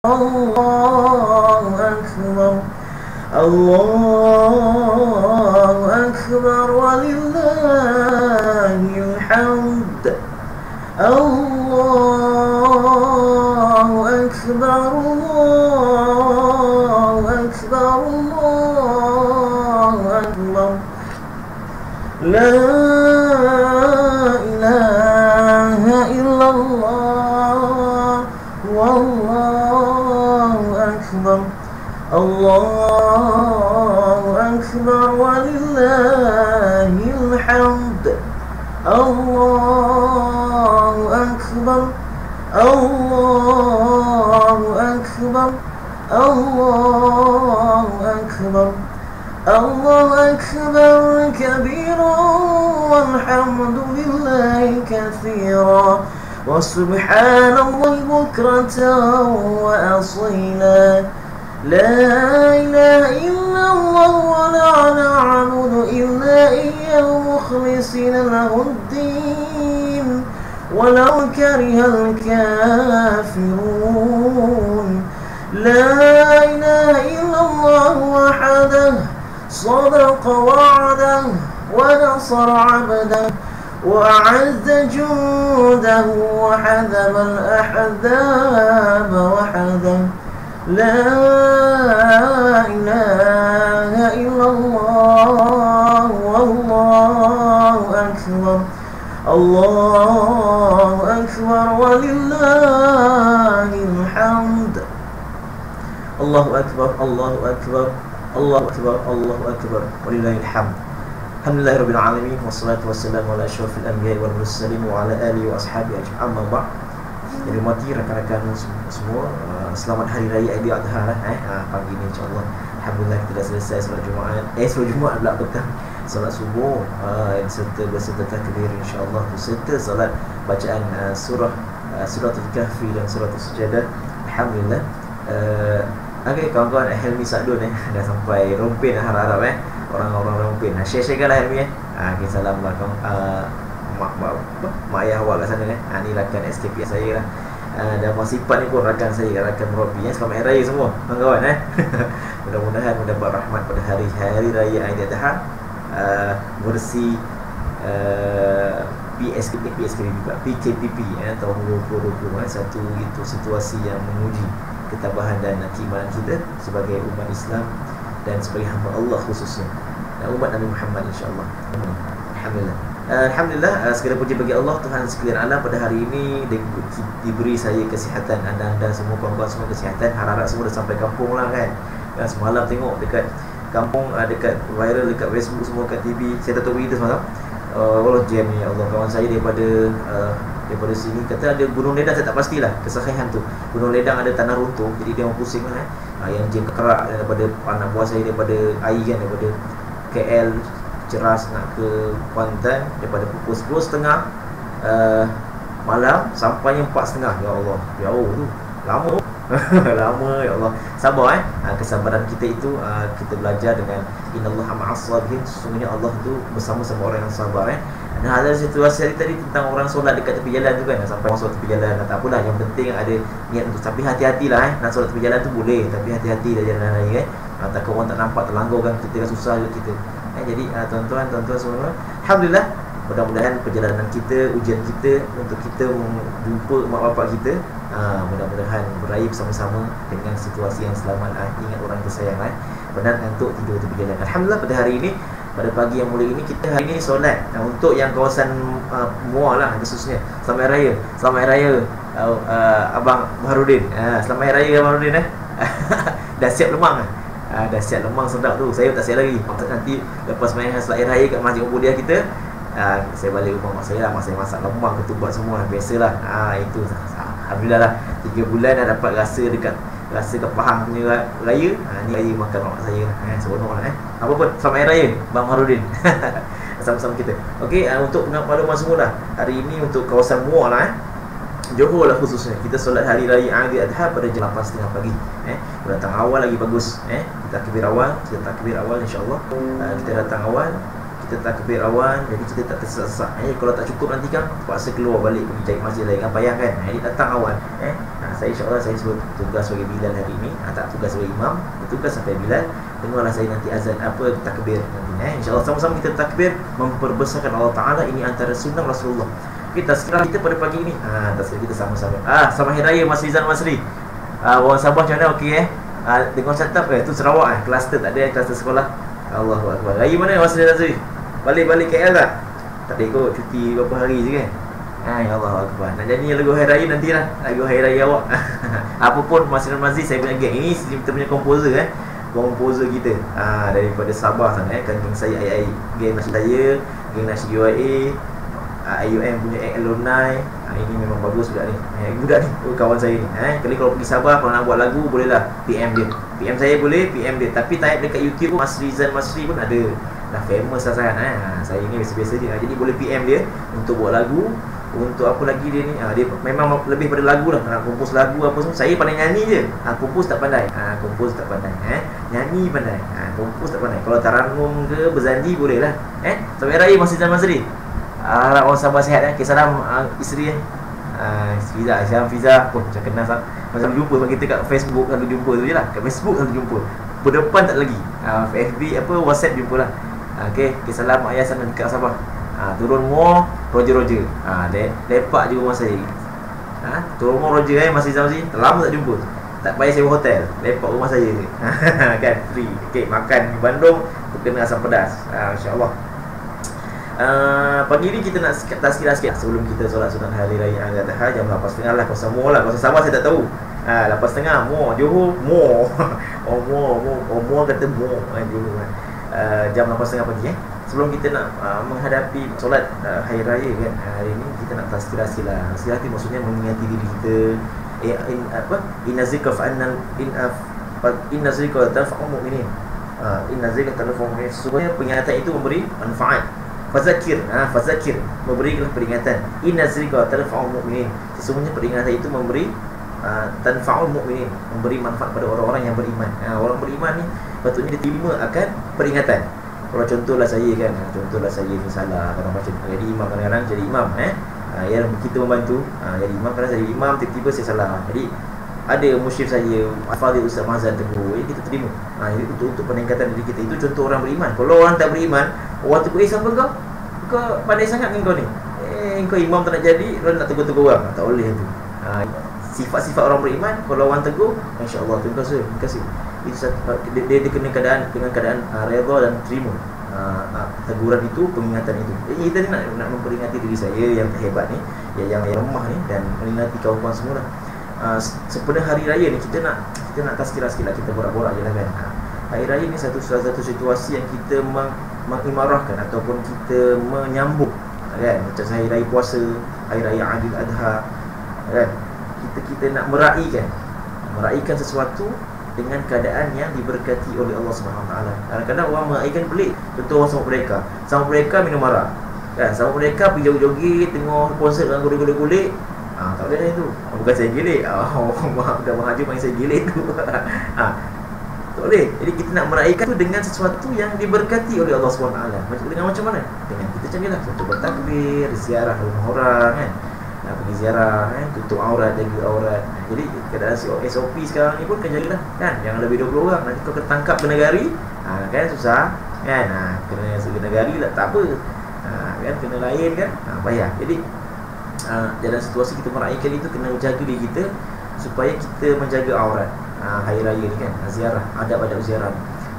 Allahu Akbar, Allahu Akbar, walillahil hamd. Allahu Akbar, Allahu Akbar, Allahu Akbar. La ilaha illallah, wallahu akbar, Allahu akbar, walillahil hamd. Allahu akbar, Allahu akbar, Allahu akbar, Allahu akbar kabiran, walhamdulillahi katsiran, wa subhanallahi bukratan wa asila. La ilaha illallah wa la na'budu illa iyyahu mukhlisina lahuddin walau karihal kafirun. La ilaha illallah wahdahu sadaqa wa'dahu wa nasara 'abdahu wa a'azza jundahu wa hadama al-ahzaba wahdahu. La ilaha illallah, wallahu akbar, Allahu akbar, walillahil hamd. Allahu akbar, Allahu akbar, Allahu akbar, Allahu akbar, walillahil hamd. Alhamdulillahirabbil alamin, wassalatu wassalamu ala asyrafil anbiya'i wal mursalin wa ala alihi wa ashabihi ajma'in. Amma ba'd. Jadi mati rakan-rakan semua, selamat hari raya Aidiladha pagi ni insya-Allah. Alhamdulillah kita dah selesai solat Jumaat. Solat Jumaat pula petang. Solat subuh serta berserta takbir insya-Allah, serta solat bacaan suratul Kahfi dan suratul Sajadah. Alhamdulillah. Okey kawan-kawan, Helmi Sadun dah sampai Rompin, harap-harap orang-orang Rompin. Share-sharekanlah Helmi okey, salam lah mak ayah awak kat sana ni rakan SKP saya lah. Dan Mak Sipat ni pun rakan saya, rakan Merabi. Selamat Hari Raya semua kawan-kawan. Mudah-mudahan mendapat rahmat pada hari raya Aidiladha, versi PKPP tahun 2020. Satu itu situasi yang menguji ketabahan dan keimanan kita sebagai umat Islam dan sebagai hamba Allah khususnya, dan umat Nabi Muhammad insya-Allah. Alhamdulillah. Alhamdulillah, segala puji bagi Allah Tuhan sekalian alam. Pada hari ini diberi saya kesihatan, anda semua kawan-kawan semua kesihatan. Harap-harap semua dah sampai kampung lah kan. Semalam tengok dekat kampung, dekat viral dekat Facebook semua, kat TV. Saya tak tahu berita semalam. Allah jam ni, Allah. Kawan saya daripada sini kata ada Gunung Ledang, saya tak pastilah kesahihan tu. Gunung Ledang ada tanah runtuh, jadi dia orang pusing lah yang jam kerak daripada anak buah saya daripada air kan, daripada KL Ceras nak ke Kuantan, daripada pukul 10.30 malam sampainya 4.30. Ya Allah, jauh tu, lama lama ya Allah. Sabar kesabaran kita itu kita belajar dengan innallaha ma'as sabirin. Sesungguhnya Allah tu bersama-sama orang yang sabar. Dan ada situasi tadi tentang orang solat dekat tepi jalan tu kan, sampai orang solat tepi jalan, tak apalah, yang penting ada niat untuk. Tapi hati-hatilah nak solat tepi jalan tu boleh, tapi hati-hati dah jalan raya takut orang tak nampak terlanggar kan, kita kan susah juga kita. Jadi tuan-tuan semua, alhamdulillah, mudah-mudahan perjalanan kita, ujian kita untuk kita jumpa mak bapak kita, mudah-mudahan beraya bersama-sama dengan situasi yang selamat. Ingat orang tersayang, benar untuk tidur tepi jalan. Alhamdulillah, pada hari ini, pada pagi yang mulia ini, kita hari ini solat untuk yang kawasan Muar lah khususnya. Selamat Hari Raya, selamat Hari Raya Abang Baharudin. Selamat Hari Raya Abang Baharudin. Dah siap lemang dah siap lemang sedap tu. Saya tak siap lagi. Nanti lepas main solat Hari Raya kat Masjid Ubudiah kita, saya balik rumah mak saya lah. Mak saya masak lemang, ketupat semua. Biasalah. Itu alhamdulillah lah, 3 bulan dah dapat rasa kat Pahang punya raya. Ni raya makan mak saya lah. Seronok lah. Apa pun, selamat Hari Raya Bang Harudin. Sama-sama kita. Okey, untuk makluman semua lah, hari ini untuk kawasan Muar lah, Johor lah khususnya, kita solat Hari Raya Aidiladha pada jam 8.30 pagi. Kita datang awal lagi bagus. Kita takbir awal insya-Allah. Kita datang awal, kita takbir awal, jadi kita tak tersesak-sesak. Kalau tak cukup nanti kan terpaksa keluar balik pergi cari masjid lain kan, payah kan. Jadi datang awal. Saya insyaAllah saya sebut tugas sebagai Bilal hari ini, tak tugas sebagai imam, bertugas sampai Bilal. Dengarlah saya nanti azan apa takbir nanti, InsyaAllah sama-sama kita takbir memperbesarkan Allah Ta'ala. Ini antara sunnah Rasulullah. Kita sekarang kita pada pagi ini tasbih kita sama-sama. Selamat Hari Raya Mas Rizal Masri. Orang Sabah macam mana, okey dengar setup tu Sarawak kluster tak ada, kluster sekolah. Allahu Akbar. Raya mana Mas Rizal Masri? Balik KL tak? Tak ada kot, cuti berapa hari je kan. Ya Allah Akbar. Nak jadi lagu Hari Raya nantilah. Lagu Hari Raya awak. Apa pun Mas Rizal Masri, saya punya geng ini, kita punya komposer komposer kita daripada Sabah sana kan, geng saya geng Nasyid saya, geng Nasyid UIA, IUM punya alumni. Ini memang bagus budak ni. Budak ni kawan saya ni. Kali kalau pergi Sabah, kalau nak buat lagu bolehlah PM dia. PM saya boleh, PM dia. Tapi type dekat YouTube pun Mas Rizal Masri pun ada. Dah famous lah sangat. Saya ni biasa-biasa je. Jadi boleh PM dia untuk buat lagu. Untuk apa lagi dia ni, dia memang lebih pada lagu lah. Kompos lagu apa semua. Saya pandai nyanyi je. Kompos tak pandai. Kompos tak pandai. Nyanyi pandai. Kompos tak pandai. Kalau tarannum ke berzandi boleh lah. Sampai Raya Mas Rizal Masri. Harap orang Sabah sihat. Salam isteri Fiza, Syam Fiza. Macam kenal macam jumpa kita kat Facebook, selalu jumpa tu je lah. Kat Facebook selalu jumpa. Berdepan tak lagi. FB apa WhatsApp jumpa lah. Okey, salam mak ayah sana dekat Sabah. Turun Mo Roger. Lepak je rumah saya. Turun Mo Roger Mas Rizal Masri. Lama tak jumpa. Tak payah sewa hotel, lepak rumah saya je. Kan free. Okey, makan di Bandung kena asam pedas. Insya-Allah. Pagi ni kita nak tazkirah sikit sebelum kita solat sunat Hari Raya Adha jam 8.30 lah. Kau semua lah. Kau Sabah saya tak tahu. 8.30 Mo Johor Mo. Mo kata Mo Johor jam 8.30 pagi sebelum kita nak menghadapi solat Hari Raya kan. Hari ni kita nak tazkirah sila. Tazkirah tu maksudnya mengingati diri kita. Inna zikra fa'annal inna zikra tanfa'ul mu'minin. Inna zikra tanfa'ul mu'minin. Supaya peringatan itu memberi manfaat. Fazakir, memberilah peringatan. Inna zikra tanfa'ul mu'minin. Sesungguhnya peringatan itu memberi tanfa'ul mu'minin, memberi manfaat pada orang-orang yang beriman. Orang beriman ni patutnya diterima akan peringatan. Kalau contohlah saya kan, contohlah saya ni salah, kadang macam jadi imam, kadang-kadang jadi imam yang kita membantu jadi imam, kadang jadi imam tiba-tiba saya salah. Jadi ada musyrik saya Fadil Ustaz Mazhar tegur, kita terima. Jadi untuk peningkatan diri kita, itu contoh orang beriman. Kalau orang tak beriman, orang tegur, siapa kau? Kau pandai sangat kan kau ni? Kau imam tak nak jadi, orang nak tegur-tegur orang. Tak boleh tu. Sifat-sifat orang beriman, kalau orang tegur, insya-Allah, terima kasih. Itu dia kena dengan keadaan redha dan terima teguran itu, pengingatan itu. Jadi kita ni nak memperingati diri saya yang hebat ni, yang lemah ni, dan memperingati kawan-kawan semua lah. Sepenuh Hari Raya ni kita nak tazkirah sikit lah, kita borak-borak je lah kan. Hari Raya ni satu situasi yang kita mengimarahkan ataupun kita menyambut kan. Macam Hari Raya Puasa, Hari Raya Aidil Adha kan. Kita nak meraihkan sesuatu dengan keadaan yang diberkati oleh Allah Subhanahu Wa Taala. Kadang-kadang orang meraihkan pelik. Contoh orang sama mereka minum arak kan, sama mereka pergi joget-joget, tengok konsert dengan gulik-gulik. Tak boleh dah itu. Bukan saya gilik. Dah mengajar main saya gilik tu. Tak boleh. Jadi kita nak meraihkan tu dengan sesuatu yang diberkati oleh Allah Subhanahu Wa Taala. Dengan macam mana? Dengan kita macam ni lah. Contoh bertakbir, ziarah rumah orang kan. Pergi ziarah tutup aurat, jaga aurat. Jadi keadaan SOP sekarang ni pun kena jagalah kan. Jangan lebih 20 orang. Nanti kau ketangkap kenegari kan susah kan. Kena kenegari lah tak apa. Kan kena lain kan. Payah. Jadi dalam situasi kita meraihkan itu, kena jaga diri kita supaya kita menjaga aurat. Hari Raya ni kan, ziarah, adab-adab ziarah,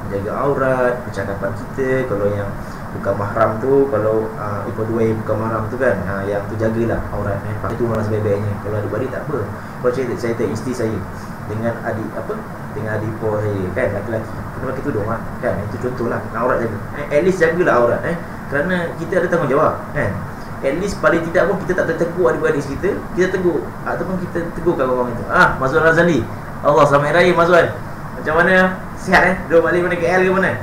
menjaga aurat, percakapan kita. Kalau yang bukan mahram tu, kalau ibu dua yang bukan mahram tu kan, yang tu jagalah aurat pakai tu malah sebaik-baiknya. Kalau adik-beradik tak apa. Kalau saya tak isteri saya dengan adik ipar saya kan, laki-laki kena pakai tudung kan. Itu contohlah, aurat jaga. At least jagalah aurat kerana kita ada tanggungjawab kan. At least paling tidak pun kita tak tertegur adik-beradik kita tegur ataupun kita tegur kawan-kawan itu. Mazwan Razali, Allah selamat raya Mazwan. Macam mana? Sihat duduk balik mana, KL ke mana?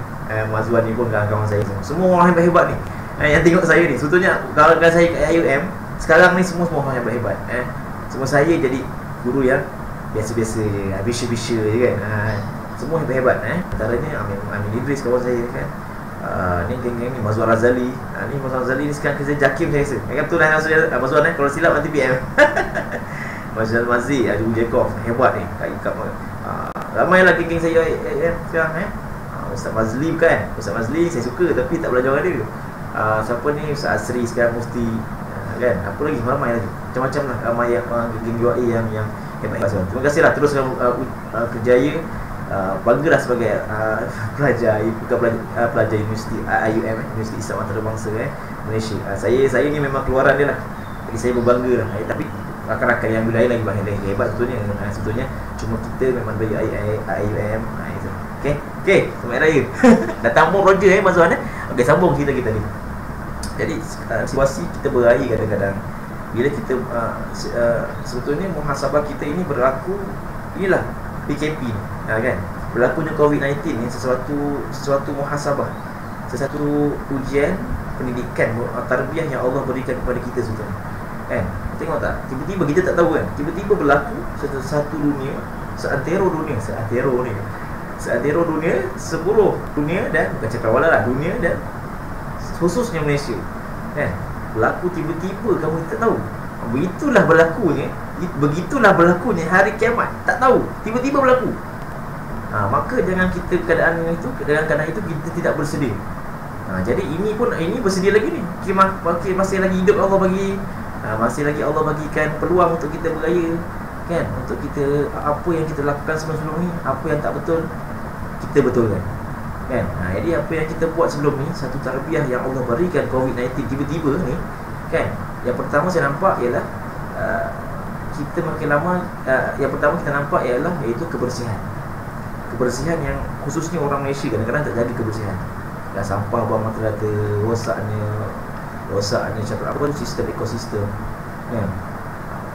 Mazwan ni pun kawan-kawan saya semua orang hebat-hebat ni. Yang tengok saya ni, sebetulnya kawan-kawan saya kat IUM sekarang ni semua orang hebat-hebat. Semua saya jadi guru yang biasa-biasa je, bisha-bisha je kan. Semua hebat-hebat. Antaranya Amin Idris kawan saya kan. Ni geng-geng ni Mazwan Razali. Ni Mazwan Razali ni sekarang kerja JAKIM saya rasa. Betul lah Mazwan kalau silap nanti PM. Masya Mazi, Abu Jacob, hebat ni ramai lah geng-geng saya sekarang Ustaz Mazli bukan, Ustaz Mazli saya suka tapi tak belajar dengan dia. Siapa ni, Ustaz Asri sekarang mufti, kan, apa lagi, ramai lagi macam-macam lah, ramai geng UAE yang hebat. Terima kasih lah, terus kerjaya. Banggalah sebagai pelajar, bukan pelajar universiti IUM, Universiti Islam Antarabangsa Malaysia. Saya ni memang keluaran dia lah, jadi saya berbangga lah. Tapi rakan-rakan yang lain lagi banyak lagi hebat sebetulnya. Cuma kita memang dari IUM. Okay, selamat raya. Datang pun Roger Mas Wan. Okay, sambung cerita kita ni. Jadi situasi kita beraya kadang-kadang bila kita sebetulnya muhasabah kita ini berlaku, inilah PKP ni, kan, berlakunya COVID-19 ni sesuatu muhasabah, sesuatu ujian pendidikan, tarbiyah yang Allah berikan kepada kita sebetulnya, kan. Tengok tak, tiba-tiba kita tak tahu kan, tiba-tiba berlaku satu dunia, seantero dunia, seluruh dunia, dan bukan cakrawala lah, dunia dan khususnya Malaysia, kan, berlaku tiba-tiba, kamu tak tahu. Begitulah berlakunya hari kiamat. Tak tahu, tiba-tiba berlaku. Maka jangan kita keadaan itu kita tidak bersedia. Jadi ini bersedia lagi ni. Masih lagi hidup Allah bagi, masih lagi Allah bagikan peluang untuk kita beraya, kan, untuk kita apa yang kita lakukan sebelum ni, apa yang tak betul kita betulkan, kan. Jadi apa yang kita buat sebelum ni, satu tarbiyah yang Allah berikan COVID-19 tiba-tiba ni, kan. Yang pertama saya nampak ialah kita makin lama, yang pertama kita nampak ialah iaitu kebersihan yang khususnya orang Malaysia kadang-kadang tak jaga kebersihan. Sampah buang mata rata, rosaknya cakap apa tu, sistem ekosistem, kan.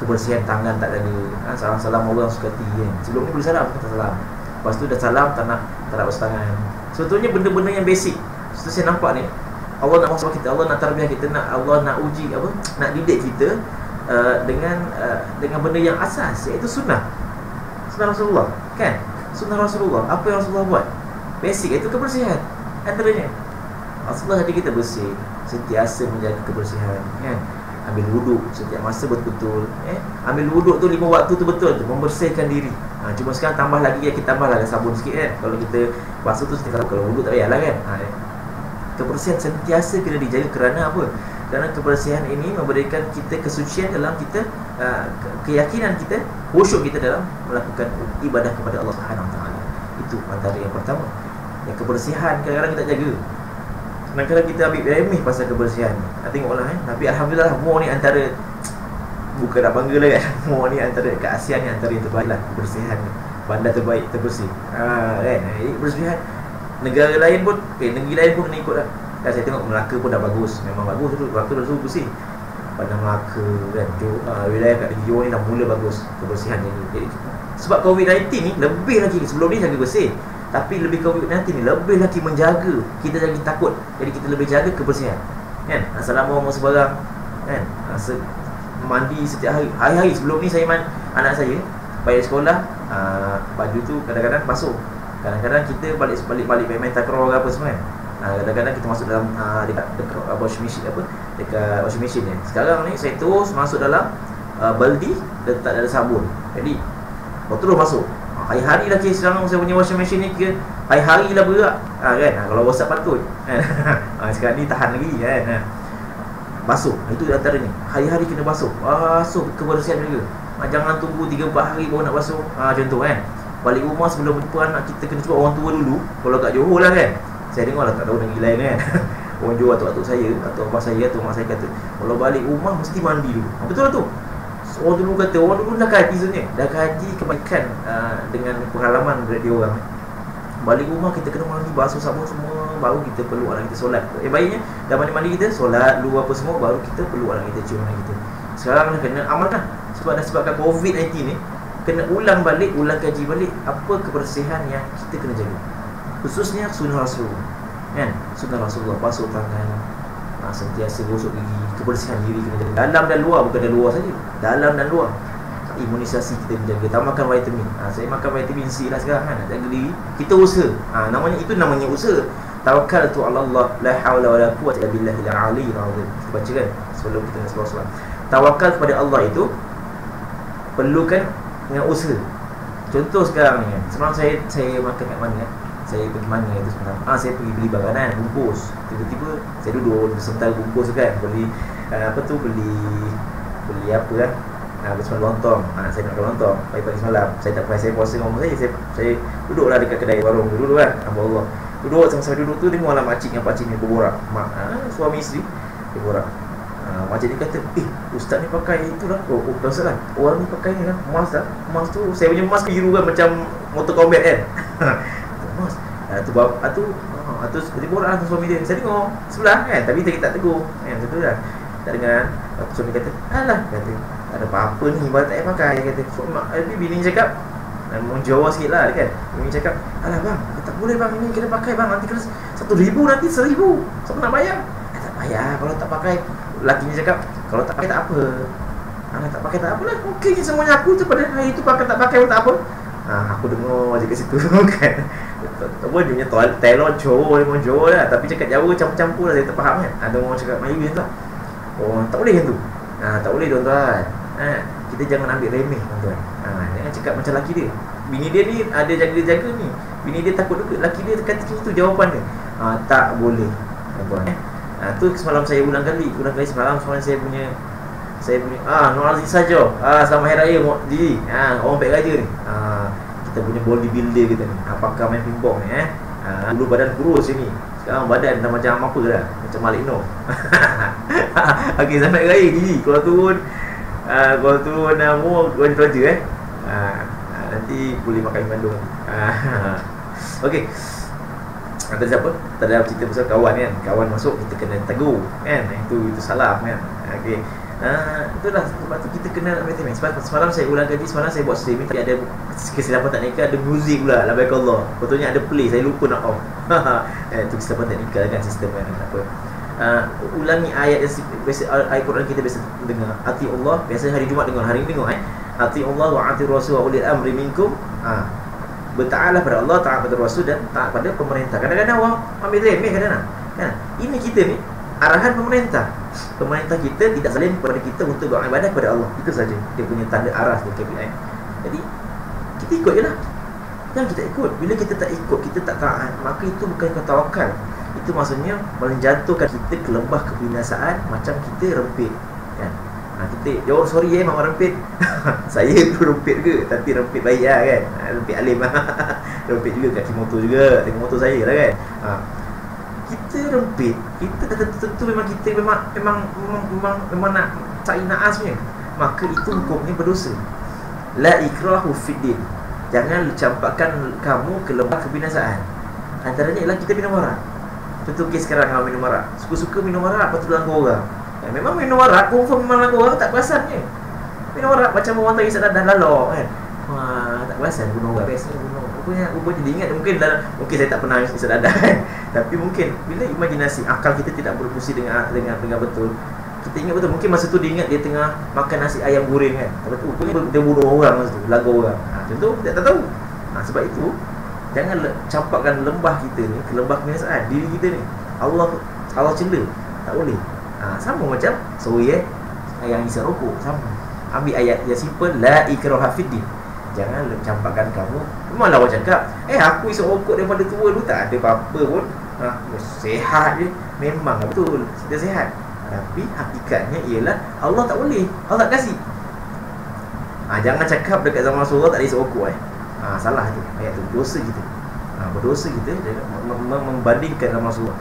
Kebersihan tangan tak ada, salam-salam orang suka hati, kan. Sebelum ni boleh salam, kata salam, lepas tu dah salam tak nak bersetangan. Sebetulnya benda-benda yang basic. Saya nampak ni Allah nak masuk kita, Allah nak tarbiyah kita, Allah nak uji nak didik kita dengan benda yang asas, iaitu sunnah Rasulullah, kan. Sunnah Rasulullah, apa yang Rasulullah buat basic, iaitu kebersihan. Antaranya Rasulullah hati kita bersih, sentiasa menjaga kebersihan, kan. Ambil wuduk setiap masa betul-betul, ambil wuduk tu 5 waktu tu betul tu, membersihkan diri. Cuma sekarang tambah lagi, kita tambah lah sabun sikit, kan. Kalau kita basuh tu kalau wuduk tak payahlah, kan. Kebersihan sentiasa kena dijaga. Kerana apa? Kerana kebersihan ini memberikan kita kesucian dalam kita, keyakinan kita, khusyuk kita dalam melakukan ibadah kepada Allah Subhanahu Wa Taala. Itu antara yang pertama. Yang kebersihan kadang-kadang kita jaga. Kadang-kadang kita ambil remeh pasal kebersihan. Tengoklah, tapi alhamdulillah Muar ni antara, bukan nak bangga lah, kan. Muar ni antara kat ASEAN ni antara yang terbaik lah kebersihan ni. Bandar terbaik, terbersih, kan. Kebersihan negara lain pun kena ikut lah. Saya tengok Melaka pun dah bagus, memang bagus tu, Melaka dah suruh bersih. Bandar Melaka, kan, wilayah kat negeri Johor ni dah mula bagus kebersihan ni. Jadi, sebab COVID-19 ni lebih lagi, sebelum ni jaga bersih, tapi lebih COVID-19 ni lebih lagi menjaga kita, lagi takut. Jadi kita lebih jaga kebersihan, kan. Assalamualaikum sebarang, kan. Mandi setiap hari. Sebelum ni anak saya balik sekolah, baju tu kadang-kadang basuh. Kadang-kadang kita balik main takraw ke apa semua, kan. Kadang-kadang kita masuk dalam dekat washing machine, dekat washing machine ni. Sekarang ni saya terus masuk dalam baldi, letak dalam sabun. Jadi terus masuk. Hari-hari lah sekarang saya punya washing machine ni, hari-hari lah berak, kan. Kalau rosak patut, sekarang ni tahan lagi, kan. Basuh, itu antaranya. Hari-hari kena basuh kebersihan juga. Jangan tunggu 3-4 hari baru nak basuh, macam tu, kan. Balik rumah sebelum jumpa anak kita kena cuba orang tua dulu. Kalau kat Johor lah, kan. Saya dengar lah, tak tahu negeri lain, kan. Orang Johor, atuk-atuk saya, atau abah saya, atau mak saya kata, kalau balik rumah mesti mandi dulu. Betul lah tu. Orang dulu dah kaji sebenarnya, dah kaji kebaikan dengan pengalaman dari dia orang. Balik rumah kita kena mandi, basuh sabun semua, baru kita peluk anak kita solat. Baiknya dah mandi-mandi kita, solat dulu apa semua, baru kita peluk anak kita, cium anak kita. Sekarang dah kena amalkan. Sebabkan COVID-19 ni, kena ulang kaji balik apa kebersihan yang kita kena jaga, khususnya sunnah Rasulullah, kan. Sunnah Rasulullah, basuh tangan, sentiasa gosok gigi, kebersihan diri kena jaga, dalam dan luar, bukan dari luar saja, dalam dan luar. Imunisasi kita menjaga, makan vitamin. Saya makan vitamin C lah sekarang, kan. Nak jaga diri, kita usaha. Namanya usaha. Tawakkaltu 'ala Allah, la haula wala quwwata illa billahil aliyyil azim. Kita baca, kan, sebelum kita nak solat. Tawakal kepada Allah itu perlukan dengan usaha. Contoh sekarang ni kan, semalam saya makan kat mana kan, saya pergi mana itu semalam, saya pergi beli makanan bungkus. Tiba-tiba saya duduk sementara bungkus kan, beli beli apa kan, bersama lontong. Saya nak makan lontong pagi-pagi semalam. Saya tak payah, saya puasa dengan rumah saya duduklah dekat kedai warung dulu kan. Allah, duduk sama-sama duduk tu, tengoklah makcik dengan pakcik ni berborak. Suami isteri berborak. Makcik ni kata, ustaz ni pakai itulah. Tak salah, orang ni pakai ni kan, emas tak? Emas tu, saya punya emas biru kan, macam motor combat kan. Emas tu seperti borak dengan suami dia. Saya tengok sebelah kan, tapi kita tak tegur kan, betul kan, tak dengar. Lepas tu suami kata, alah, kata, tak ada apa-apa ni, baru tak payah pakai. Dia kata, tapi bini ni cakap, memang Jawa sikit lah kan, bini cakap, alah bang, tak boleh bang, ini kena pakai bang, nanti kena 1,000, nanti 1,000, siapa nak bayar? Tak payah, kalau tak pakai. Laki ni cakap, kalau tak pakai tak apa. Tak pakai tak apalah, okey je semuanya. Aku tu pada hari tu pakai tak pakai pun tak apa. Aku dengar je kat situ kan. Apa dia punya telur Jawa, dia memang Jawa lah, tapi cakap Jawa campur-campur lah, saya tak faham kan. Ada orang cakap Melayu macam tu. Tak boleh macam tu. Tak boleh tuan-tuan. Kita jangan ambil remeh tuan-tuan. Jangan cakap macam laki dia. Bini dia ni ada jaga-jaga ni. Bini dia takut juga laki dia kata itu jawapan dia. Tak boleh tuan-tuan. Tu semalam saya ulang kali semalam saya punya Nur Aziz saja. Selamat Hari Raya Ji. Orang baik raja ni. Kita punya bodybuilder kita ni. Pakar main pingpong ni dulu badan kurus ni. Sekarang badan dah macam apa dah. Macam Malik Noh. Okey, selamat Hari Raya Ji. Kalau turun Raja nanti boleh makan Bandung. Okey. Tadi siapa? Tadi cerita pasal kawan kan. Kawan masuk, kita kena tegur kan. Itu salah kan. Okey. Itulah sebab tu kita kena ambil. Semalam saya ulang kaji, semalam saya buat streaming, tapi ada kesilapan teknikal, ada muzik pula. Labaikallah. Betulnya ada play, saya lupa nak off. Itu kesilapan teknikal kan, sistem kan. Apa. Ulangi ayat yang biasa ayat Quran kita biasa dengar. Ati Allah, biasa hari Jumaat dengar, hari ni dengar Ati Allah wa ati Rasul wa ulil amri minkum. Bertaatlah pada Allah, taat pada Rasul dan taat pada pemerintah. Kadang-kadang orang ambil remeh kadang-kadang. Kan? Ini kita ni arahan pemerintah. Pemerintah kita tidak zalim kepada kita untuk beribadah kepada Allah. Itu saja dia punya tanda arah dia KPI. Jadi kita ikut je lah. Jangan kita ikut. Bila kita tak ikut, kita tak taat, maka itu bukan tawakal. Itu maksudnya menjatuhkan kita ke lembah kebinasaan, macam kita rempit kan. Kita jawab sorry mama rempit. Saya pun rempit ke, tapi rempit baik lah kan. Rempit alim lah. Rempit juga kaki motor juga. Tengok motor saya lah kan. Kita rempit, kita tentu memang kita memang nak cari naas punya, maka itu hukumnya berdosa. La ikrahu fiddin. Jangan campakkan kamu ke lembah kebinasaan. Antaranya ialah kita minum arak. Contoh kes sekarang kalau minum arak, suka-suka minum arak, lepas tu langgar orang. Memang minum arak, confirm memang langgar orang, tak perasannya. Minum arak macam orang tak isap dah lalok kan. Tak perasan bunuh orang, biasa bunuh. Rupanya dia ingat, mungkin saya tak pernah isap dadah kan. Tapi mungkin bila imajinasi akal kita tidak berfungsi dengan betul, kita ingat betul, mungkin masa tu dia ingat dia tengah makan nasi ayam goreng kan. Tapi dia bunuh orang masa tu, langgar orang. Contoh kita tak tahu. Sebab itu jangan campakkan lembah kita ni ke lembah kebinasaan diri kita ni. Allah cela, tak boleh. Sama macam yang isap rokok, sama. Ambil ayat yang simple, la ikraha fiddin. Jangan campakkan kamu. Memanglah orang cakap, aku isap rokok daripada tua dulu, tak ada apa-apa pun. Sehat je. Memang betul, kita sehat. Tapi hakikatnya ialah Allah tak boleh, Allah tak kasih. Jangan cakap dekat zaman Rasulullah tak ada isap rokok. Salah tu ayat tu, dosa kita. Berdosa kita membandingkan zaman Rasulullah.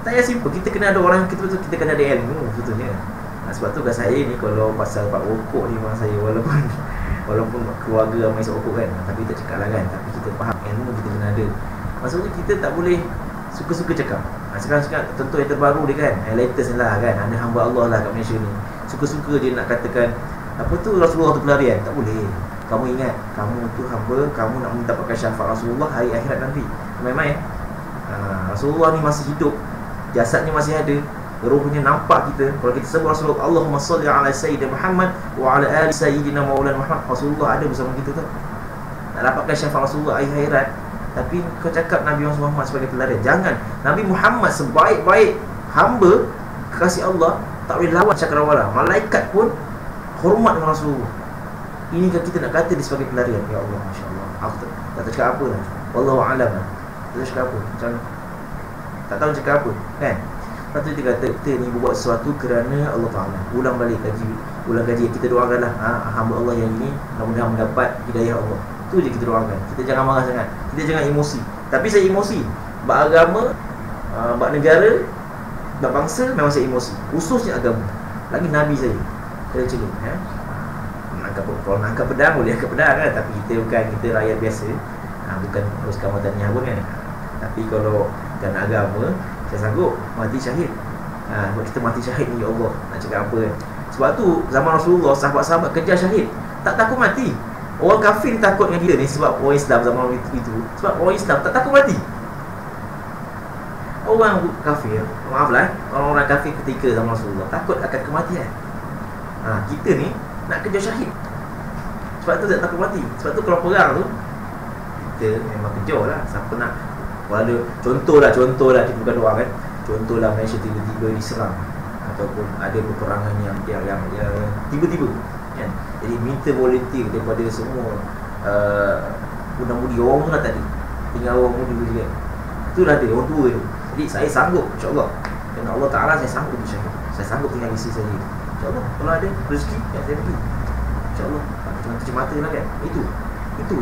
Tak payah simple, kita kena ada orang, kita kena ada ilmu betulnya. Sebab tu kat saya ni, kalau pasal pak rokok ni, memang saya walaupun keluarga ramai isap rokok kan, tapi tak cakap lah kan. Tapi kita faham ilmu kita kena ada. Maksudnya kita tak boleh suka-suka cakap. Sekarang tentu yang terbaru dia kan, yang latest ni lah kan, ada hamba Allah lah kat Malaysia ni, suka-suka dia nak katakan apa tu Rasulullah tu pelarian. Tak boleh. Kamu ingat, kamu tu hamba, kamu nak mendapatkan syafaat Rasulullah hari akhirat nanti. Main-main. Rasulullah ni masih hidup, jasadnya masih ada, ruhnya nampak kita. Kalau kita sebut Rasulullah, Allahumma salli ala Sayyidina Muhammad wa ala ali Sayyidina Maulana Muhammad, Rasulullah ada bersama kita tu. Nak dapatkan syafaat Rasulullah hari akhirat, tapi kau cakap Nabi Muhammad sebagai pelarian. Jangan. Nabi Muhammad sebaik-baik hamba kekasih Allah, tak boleh lawan cakrawala. Malaikat pun hormat dengan Rasulullah. Ini kan kita nak kata dia sebagai pelarian. Ya Allah, Masya Allah, aku tak tahu cakap apa lah. Wallahu a'lam lah. Tak tahu cakap apa. Macam tak tahu cakap apa kan. Lepas tu dia kata kita ni buat sesuatu kerana Allah Ta'ala. Ulang balik gaji kita doakanlah hamba Allah yang ini mudah-mudahan mendapat hidayah Allah. Tu je kita doakan. Kita jangan marah sangat, kita jangan emosi. Tapi saya emosi bab agama, bab negara, bab bangsa memang saya emosi. Khususnya agama. Lagi Nabi saya kena celuk kalau nak angkat pedang boleh angkat pedang kan. Tapi kita rakyat biasa, bukan harus kamu tanya pun kan. Tapi kalau kerana agama, saya sanggup mati syahid. Buat kita mati syahid ni, ya Allah, nak cakap apa kan. Sebab tu zaman Rasulullah, sahabat-sahabat kejar syahid, tak takut mati. Orang kafir takut dengan kita ni sebab orang Islam zaman itu. Sebab orang Islam tak takut mati. Orang kafir, maaf lah, orang-orang kafir ketika zaman Rasulullah takut akan kematian. Kita ni nak kejar syahid, sebab tu tak takut mati. Sebab tu kalau perang tu kita memang kejar lah. Siapa nak, kalau ada contohlah kita bukan doa kan. Contohlah Malaysia tiba-tiba diserang ataupun ada peperangan yang tiba-tiba kan. Jadi minta volunteer daripada semua muda-mudi, orang muda tadi, tinggal orang muda juga. Itulah dia, orang tua tu. Jadi saya sanggup, insya-Allah, kerana Allah Ta'ala saya sanggup bersyahid. Saya sanggup tinggal isteri saya, insya-Allah. Kalau ada rezeki ya saya pergi, insya-Allah. Dengan kecemata lah kan. Itu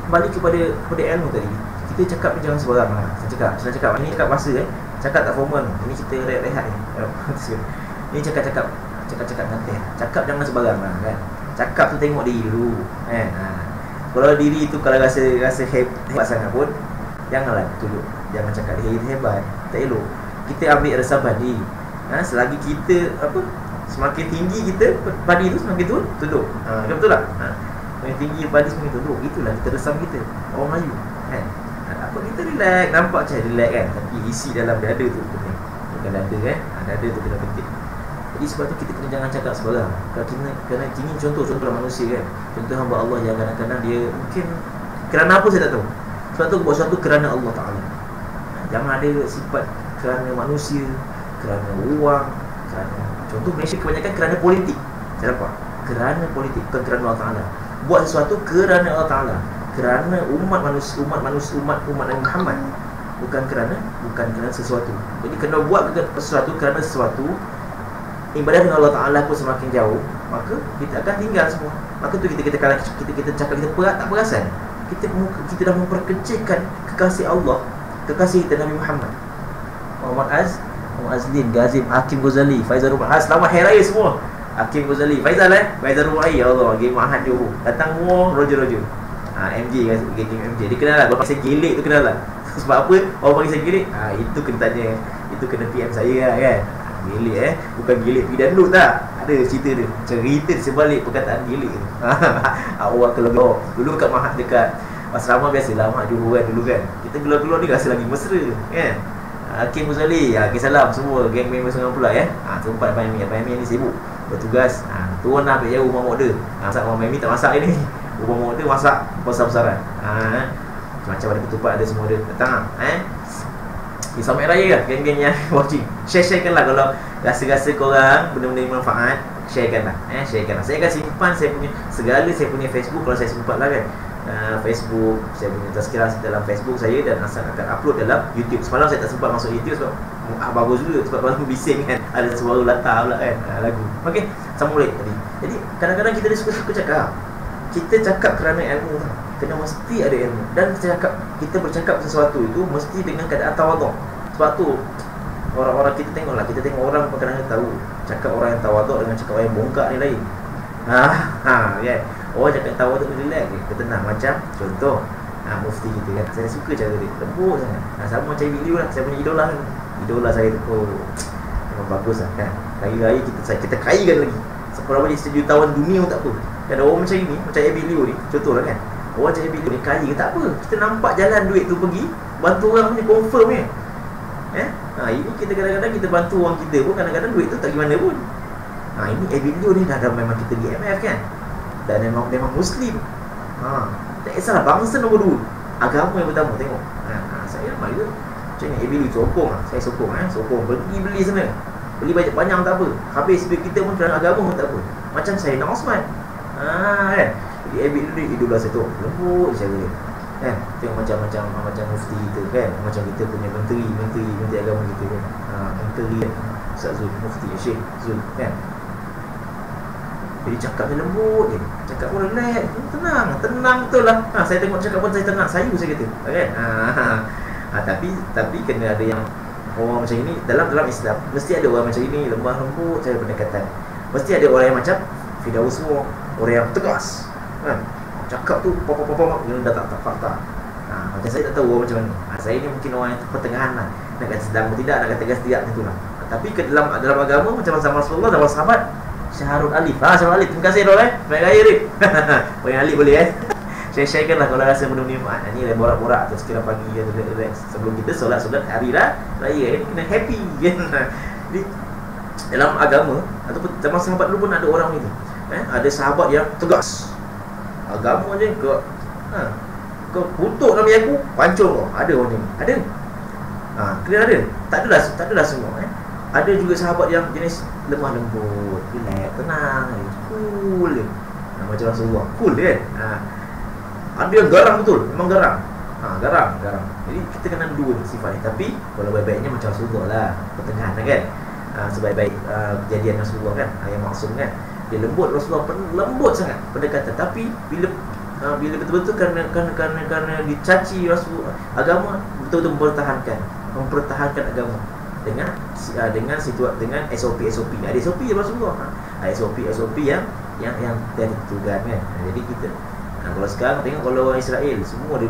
kembali kepada ilmu tadi. Kita cakap jangan sembarang lah. Saya cakap ini cakap bahasa cakap tak formal. Ini kita rehat ni. Ini cakap nanti. Cakap jangan sembarang lah kan. Cakap tu tengok diri dulu kan. Kalau diri tu kalau rasa hebat sangat pun, janganlah tunjuk. Jangan cakap dia hebat, tak elok. Kita ambil resapan diri. Selagi kita semakin tinggi kita, padi tu semakin tunduk. Betul tak? Semakin tinggi padi semakin tunduk. Itulah kita resam kita, orang Melayu kan. Apa kita relax, nampak macam relax kan, tapi isi dalam dada tu penting. Bukan dada kan, dada tu kena penting. Jadi sebab tu kita kena jangan cakap sebarang. Kerana ini contoh-contoh manusia kan. Contoh hamba Allah yang kadang-kadang dia mungkin kerana apa saya tak tahu. Sebab tu buat sesuatu kerana Allah Ta'ala. Jangan ada sifat kerana manusia, kerana uang, kerana, contoh Malaysia kebanyakan kerana politik. Saya nampak kerana politik, bukan kerana Allah Ta'ala. Buat sesuatu kerana Allah Ta'ala, kerana umat Nabi Muhammad, bukan kerana sesuatu. Jadi kena buat sesuatu kerana sesuatu, ibadah dengan Allah Ta'ala pun semakin jauh, maka kita akan tinggal semua. Maka tu kita cakap kita tak perasan. Kita dah memperkecilkan kekasih Allah, kekasih kita Nabi Muhammad. Muhammad Azlin, Gazim, Hakim Ghazali, Faizal Rubai. Selamat Hari Raya semua. Hakim Ghazali, Faizal Faizal Rubai, ya Allah, game Mahat Johor. Datang semua Roger. MJ, MJ. Dia kenal lah. Kalau saya gilik tu kenal lah. Sebab apa orang panggil saya gilik? Itu kena tanya, itu kena PM saya lah kan. Gilik bukan gilik pidandut tak. Ada cerita dia, cerita sebalik perkataan gilik tu. Awak kalau dulu kat Mahat dekat asrama biasalah Mahat Johor kan dulu kan. Kita gelar-gelar ni rasa lagi mesra kan. Hakim Ghazali, salam semua geng member Sungai pula sempat Abang Amy ni sibuk bertugas. Turun lah ambil jauh rumah mokder. Masak Abang Amy tak masak ni. Rumah mokder masak besar-besaran. Macam ada ketupat ada semua dia. Datang selamat raya lah geng-geng yang watching. Share-kan lah kalau rasa-rasa korang benda-benda yang manfaat. Sharekan lah. Saya akan simpan saya punya Facebook. Kalau saya sempat lah kan, Facebook, saya punya tazkirah dalam Facebook saya, dan akan upload dalam YouTube. Semalam saya tak sempat masuk YouTube sebab bagus juga, sebab malam bising kan, ada suara latar pula kan, lagu. Okey, sambung balik tadi. Jadi kadang-kadang kita suka cakap. Kita cakap kerana ilmu, kena mesti ada ilmu. Dan kita bercakap sesuatu itu mesti dengan keadaan tawaduk. Sebab tu orang-orang kita tengok orang kadang-kadang tahu cakap orang yang tawaduk dengan cakap orang yang bongkak ni lain. Orang cakap tawaduk ni relax, dia tenang. Macam contoh mufti kita kan, saya suka cara dia, lembut sangat. Sama macam video lah, saya punya idola saya tu. Memang bagus lah kan. Raya-raya kita kaitkan lagi. Sekurang banyak 1 jutawan dunia pun tak apa. Kan orang macam ini, macam Abby Liu ni, contohlah kan. Orang macam Abby Liu ni kaya, tak apa. Kita nampak jalan duit tu pergi, bantu orang punya confirm ni. Ini kita kadang-kadang kita bantu orang kita pun kadang-kadang duit tu tak gimana pun. Ini Abby Liu ni dah memang kita di MF kan. Dan memang Muslim. Tak kisahlah bangsa nombor 2, agama yang pertama. Tengok saya ramai juga macam ni. Abby Liu sokong saya sokong beli sana, beli banyak tak apa. Habis duit kita pun kerana agama pun tak apa. Macam saya Nak Osman, Kan. Jadi habit dulu idola saya tu lembut cara dia. Kan. Tengok macam mufti kita kan. Macam kita punya menteri agama kita kan. Menteri Ustaz Zul, mufti Syekh Zul kan. Jadi cakapnya lembut je. Cakap pun relax, tenang betul lah. Saya tengok cakap pun saya tenang, sayu saya kata kan. Tapi kena ada yang orang macam ini dalam Islam. Mesti ada orang macam ini, lemah lembut cara pendekatan. Mesti ada orang yang macam Firdaus semua, orang yang tegas kan. Cakap tu pop dia dah tak fakta. Macam saya tak tahu orang macam mana. Saya ni mungkin orang yang pertengahan lah. Nak kata sedang atau tidak, nak kata tegas tidak, itulah. Tapi ke dalam agama macam zaman Rasulullah, zaman sahabat, Syahrul Alif. Syahrul Alif. Terima kasih Rol Baik raya Rif. Orang Alif boleh share-sharekan lah kalau rasa benda ni. Ni lah borak-borak atau sekiranya pagi sebelum kita solat hari raya ni kena happy kan. Jadi dalam agama ataupun zaman sahabat dulu pun ada orang ni. Ada sahabat yang tegas. Agama je kau kutuk nama aku, pancung kau. Ada orang ni. Ada. Kena ada. Tak adalah semua Ada juga sahabat yang jenis lemah lembut, relax, tenang, cool. Macam Rasulullah, cool kan. Ada yang garang betul, memang garang. Garang. Jadi kita kena dua sifat ni. Tapi kalau baik-baiknya macam Rasulullah lah, pertengahan kan. Sebaik-baik kejadian Rasulullah kan, yang maksum kan. Dia lembut, Rasulullah lembut sangat pendekatan. Tapi bila betul-betul kerana dicaci Rasulullah, agama betul-betul mempertahankan agama dengan SOP ada SOP Rasulullah, SOP yang ditentukan kan. Jadi kita kalau sekarang tengok kalau orang Israel semua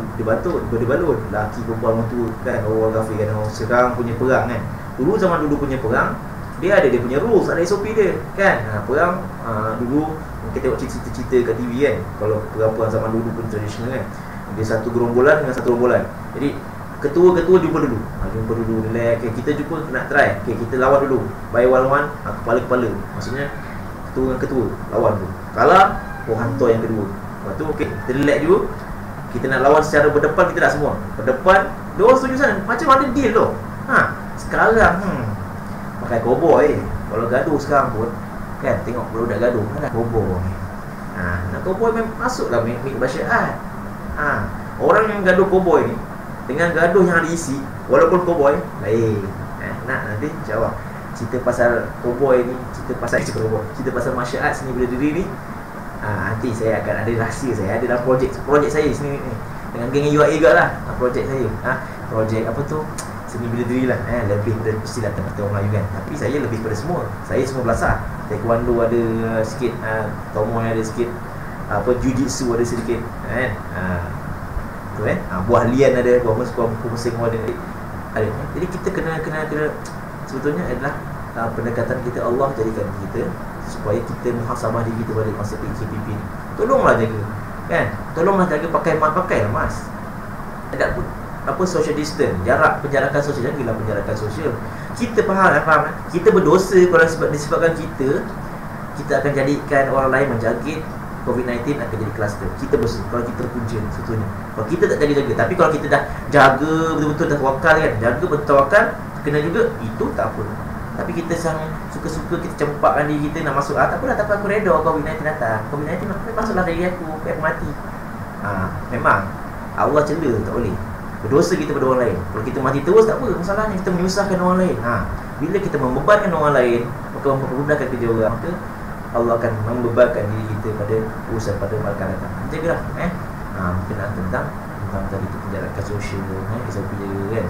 dibalut lelaki perempuan orang tua kan, orang kafir kan. Sekarang punya perang kan, zaman dulu punya perang dia punya rules, ada SOP dia kan. Perang dulu kita tengok cerita-cerita kat TV kan. Kalau perang zaman dulu pun tradisional kan, dia satu gerombolan dengan satu rombolan. Jadi ketua jumpa dulu, relax. Kita jumpa nak try. Kita lawan dulu, by one kepala-kepala. Maksudnya ketua dengan ketua lawan dulu. Kalah, hantar yang kedua. Lepas tu kita relax dulu. Kita nak lawan secara berdepan, kita tak semua berdepan. Dia orang setuju sana. Macam mana deal tu? Sekarang pakai cowboy. Kalau gaduh sekarang pun kan, tengok budak gaduh mana cowboy. Nak cowboy masuklah mik masyarakat. Orang yang gaduh cowboy ni dengan gaduh yang ada isi, walaupun cowboy lain. Nanti jawab cerita pasal cowboy ni, cerita pasal masyarakat seni bela diri ni. Nanti saya akan ada rahsia saya, ada dalam projek saya sini ni, dengan geng UAE juga lah. Projek saya projek apa tu, seni bela diri lah. Lebih pada persilatan kata orang Melayu kan. Tapi saya lebih pada semua. Saya semua belasah. Taekwondo ada sikit, Tomoy ada sikit, Jiu-Jitsu ada sedikit kan. Tu kan. Buah lian ada, buah mesin ada. Jadi kita kena sebetulnya adalah pendekatan kita, Allah jadikan kita supaya kita muhasabah diri kita pada konsep PKPP ni. Tolonglah jaga kan. Tolonglah jaga pakai mask. Ada pun social distance, penjarakan sosial. Janganlah penjarakan sosial. Kita faham kita berdosa kalau disebabkan kita akan jadikan orang lain menjangkit COVID-19, akan jadi kluster. Kita berdosa kalau kita terpunca sebetulnya. Kalau kita tak jaga. Tapi kalau kita dah jaga betul-betul, dah tawakal kan, jaga bertawakal, kena juga, itu tak apa. Tapi kita suka-suka kita cempakkan diri kita nak masuk, tak apalah, tak apa, aku reda COVID-19 datang. COVID-19 masuklah diri aku mati. Memang Allah cela, tak boleh. Berdosa kita pada orang lain. Kalau kita mati terus, tak apa masalahnya, kita menyusahkan orang lain. Bila kita membebankan orang lain, maka mempermudahkan kerja orang, maka Allah akan membebankan diri kita pada urusan pada akan datang. Jagalah mungkin tentang tadi tu penjarakan sosial, SOP jaga kan.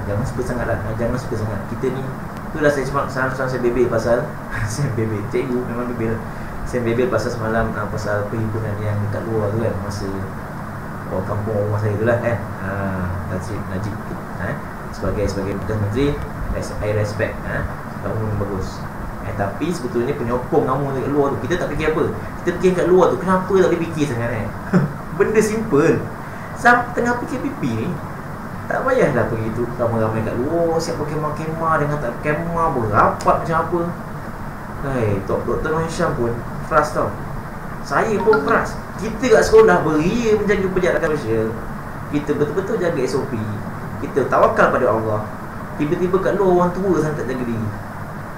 Jangan suka sangat lah, jangan suka sangat. Kita ni, itulah saya cuma saya bebel pasal saya bebel, cikgu memang bebel. Saya bebel pasal semalam pasal perhimpunan yang dekat luar tu kan, masa orang kampung rumah saya tu lah kan. Najib sebagai Perdana Menteri, I respect, kamu bagus. Tapi sebetulnya penyokong kamu dekat luar tu, kita tak fikir apa. Kita fikir kat luar tu, kenapa tak boleh fikir sangat benda simple. Tengah PKPP ni, tak payahlah pergi tu ramai-ramai kat luar, siap pakai kemah dengan tak kemah berapat macam apa. Dr. Noh Hisham pun frust tau. Saya pun frust. Kita kat sekolah beria menjaga penjarakan sosial, kita betul-betul jaga SOP, kita tawakal pada Allah. Tiba-tiba kat luar orang tua sangat tak jaga diri.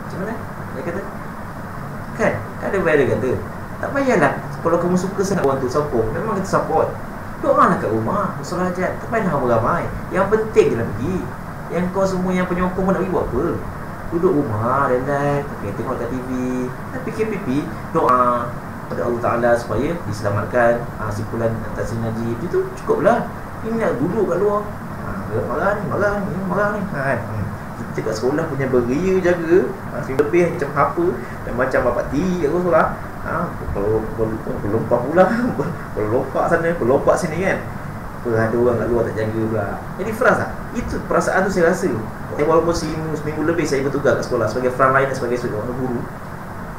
Macam mana? Dia kata kan ada viral kata, tak payahlah Kalau kamu suka sangat orang tu sokong, memang kita support. Doa lah kat rumah, solat hajat, tak payah ramai-ramai. Yang penting je nak pergi. Yang kau semua yang penyokong pun nak pergi buat apa? Duduk rumah, relax, okay, tengok kat TV. PKPP, doa pada Allah Ta'ala supaya diselamatkan, simpulan atas Najib. Itu cukup lah. Ini nak duduk kat luar, marah ni kan. Kita kat sekolah punya beria jaga, lebih macam apa dan macam bapak tiri kat sekolah. Berlompak pula, berlompak sana, berlompak sini kan. Ada orang kat luar tak jaga pula. Jadi frasa, itu perasaan tu saya rasa. Walaupun seminggu lebih saya bertugas kat sekolah sebagai frontliner, sebagai seorang guru,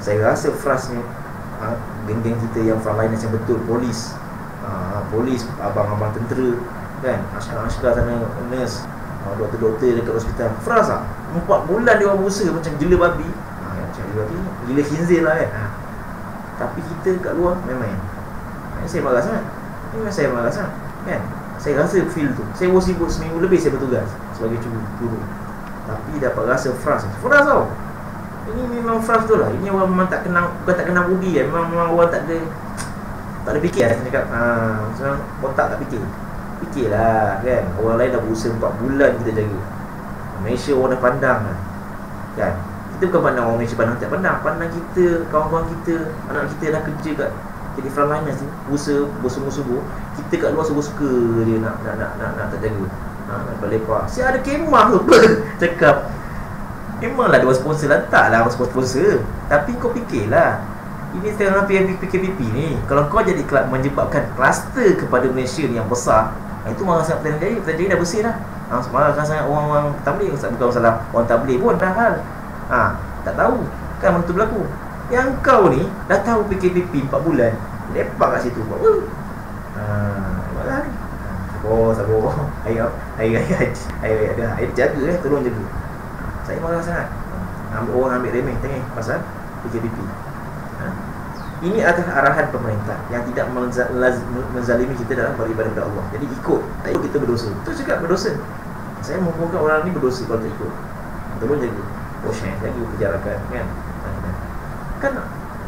saya rasa frasnya geng-geng kita yang frontliners yang betul, polis, abang-abang tentera kan, askar-askar sana, nurse, doktor-doktor dekat hospital. Frasa 4 bulan dia orang berusaha macam gila babi, macam gila khinzir lah kan. Tapi kita kat luar memang saya marah sangat. Memang saya marah sangat kan. Saya rasa feel tu. Saya sibuk seminggu lebih saya bertugas sebagai guru, tapi dapat rasa frust tau. Ini memang frust tu lah. Ini orang memang tak kenal, bukan tak kenal budi kan. Memang orang tak ada fikir lah. Saya cakap macam otak tak fikirlah kan. Orang lain dah berusaha 4 bulan kita jaga. Malaysia orang dah pandang kan. Kita bukan pandang orang Malaysia, pandang kita, kawan-kawan kita, anak kita dah kerja kat jadi frontliners ni, berusaha bersungguh-sungguh. Kita kat luar suka-suka dia nak tak jaga, nak lepak. Saya ada kemah tu cakap memanglah dua sponsor lah, taklah sponsor. Tapi kau fikirlah, ini tengah PKPP ni, kalau kau jadi menyebabkan kluster kepada Malaysia ni yang besar, itu marah sangat Pilihan Jaya dah bersih dah. Marahkan sangat orang tabligh, bukan masalah orang tabligh pun dah hal. Tak tahu kan mana tu berlaku. Yang kau ni dah tahu PKPP 4 bulan, lepak kat situ buat apa? Malah ni. Sabar. Air jaga tolong jaga. Saya marah sangat. Orang ambil remeh tengah pasal PKPP. Ini adalah arahan pemerintah yang tidak menzalimi kita dalam beribadah kepada Allah. Jadi ikut, tak ikut kita berdosa. Itu juga berdosa. Saya menghubungkan orang ni berdosa kalau tak ikut. Tolong jaga. Jaga penjarakan kan.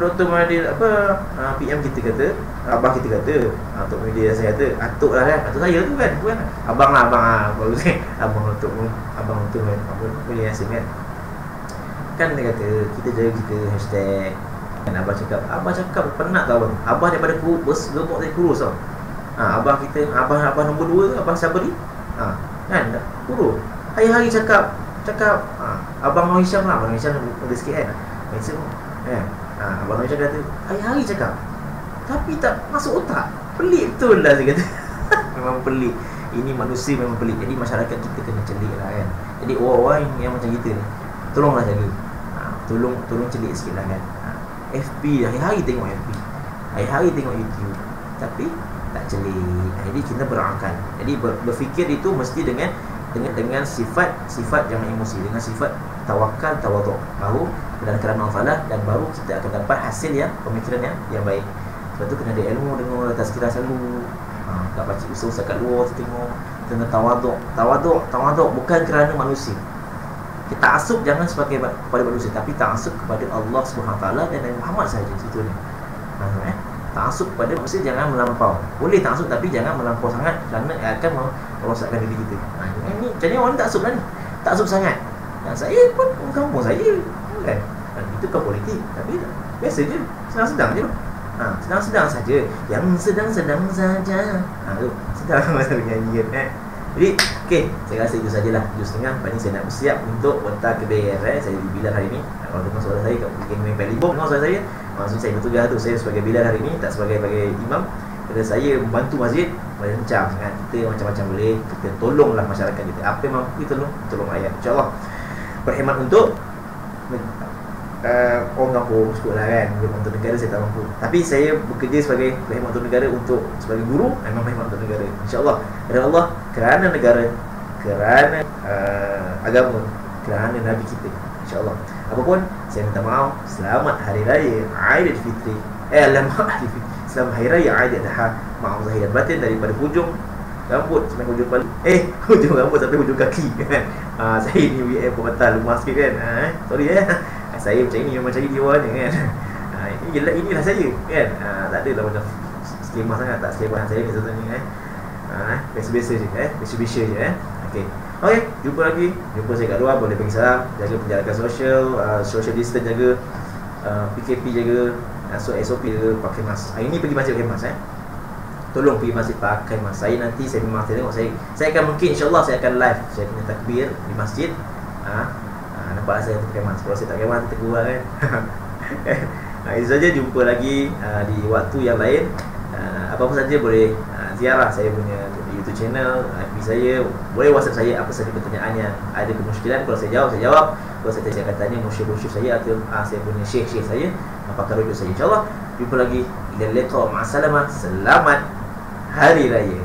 Dr. Mahathir PM kita kata, abang kita kata, Dr. Mahathir saya kata, atuk lah kan, atuk saya tu kan, bukan abang lah, baru saya abang untuk boleh rasa kan dia kata kita jaga kita hashtag kan. Abang cakap penat tau abang daripada gemuk dari kurus tau. Abang kita, abang nombor 2 abang Sabri kan kurus, hari-hari cakap Abang Nur Hisham lah, Abang Nur Hisham ada sikit kan, Abang Nur Hisham kata hari-hari cakap, tapi tak masuk otak. Pelik betul lah saya kata. Memang pelik. Ini manusia memang pelik. Jadi masyarakat kita kena celik lah kan. Jadi orang-orang yang macam kita ni, tolonglah jaga, tolong celik sikit lah kan. FB, hari-hari tengok FB, hari-hari tengok YouTube, tapi tak celik. Jadi kita berakal. Jadi berfikir itu mesti dengan sifat jangan emosi, dengan sifat tawakal, tawaduk, baru dan kerana Allah, dan baru kita akan dapat hasil yang pemikiran yang baik. Sebab tu kena ada ilmu, dengar tazkirah selalu, tak baca usaha kat luar tu tengok, kena tawaduk bukan kerana manusia. Kita asuk jangan sebagai kepada manusia, tapi ta'assub kepada Allah SWT dan Nabi Muhammad sahaja. Situ ni. Ta'assub kepada manusia jangan melampau. Boleh ta'assub tapi jangan melampau sangat, kerana akan merosakkan diri kita. Ini jadi orang ta'assub lah ni. Ta'assub sangat. Dan saya pun kampung saya kan. Itu kan politik, tapi biasa je, sedang-sedang je. Sedang-sedang saja. Yang sedang-sedang saja. Sedang masa nyanyi kan. Jadi, okey, saya rasa itu sajalah 7.30. Lepas ni saya nak bersiap untuk bentar kebir. Saya di Bilal hari ni. Kalau dengar suara saya kat Bukit Mempel Libur, dengar suara saya, maksud saya bertugas tu, saya sebagai Bilal hari ni, tak sebagai imam. Kerana saya membantu masjid, merancang kan. Kita macam-macam boleh, kita tolonglah masyarakat kita. Apa yang mampu kita tolong rakyat, InsyaAllah. Berkhidmat untuk orang kampung, cukup lah kan. Untuk negara saya tak mampu, tapi saya bekerja sebagai berkhidmat untuk negara, untuk sebagai guru, memang berkhidmat untuk negara, InsyaAllah. Kerana Allah, kerana negara, kerana agama, kerana Nabi kita, InsyaAllah. Apapun, saya minta maaf. Selamat Hari Raya Aidilfitri. Selamat Hari Raya Aidiladha. Maaf zahir dan batin daripada hujung rambut sampai hujung kepala. Hujung rambut sampai hujung kaki kan. Saya ni WM pembatal, lumas sikit kan. Sorry saya macam ini memang cari dia warna kan. Ini inilah saya kan. Tak adalah macam skema sangat, tak skema saya ni contoh ni biasa-biasa je biasa-biasa je okey. Okey, jumpa lagi. Jumpa saya kat luar, boleh bagi salam, jaga penjarakan sosial, social distance jaga, PKP jaga, SOP jaga, pakai mask. Hari ni pergi masjid pakai mask Tolong pergi masjid pakai mask. Saya memang tengok saya akan mungkin insya-Allah saya akan live saya punya takbir di masjid. Nampak saya pakai mask. Kalau saya tak pakai mask tegur kan. Itu saja, jumpa lagi di waktu yang lain. Apa-apa saja boleh ziarah saya punya YouTube channel, FB saya, boleh WhatsApp saya apa saja pertanyaan yang ada kemusykilan. Kalau saya jawab. Kalau saya akan tanya musyrik-musyrik saya atau saya punya syekh-syekh saya, apakah rujuk saya. InsyaAllah jumpa lagi. Ila liqa, ma'assalamah. Selamat Hari Raya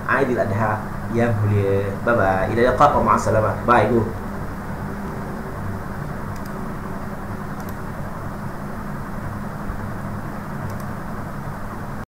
Aidil Adha yang mulia. Bye bye. Ila liqa wa ma'assalamah. Bye. Go.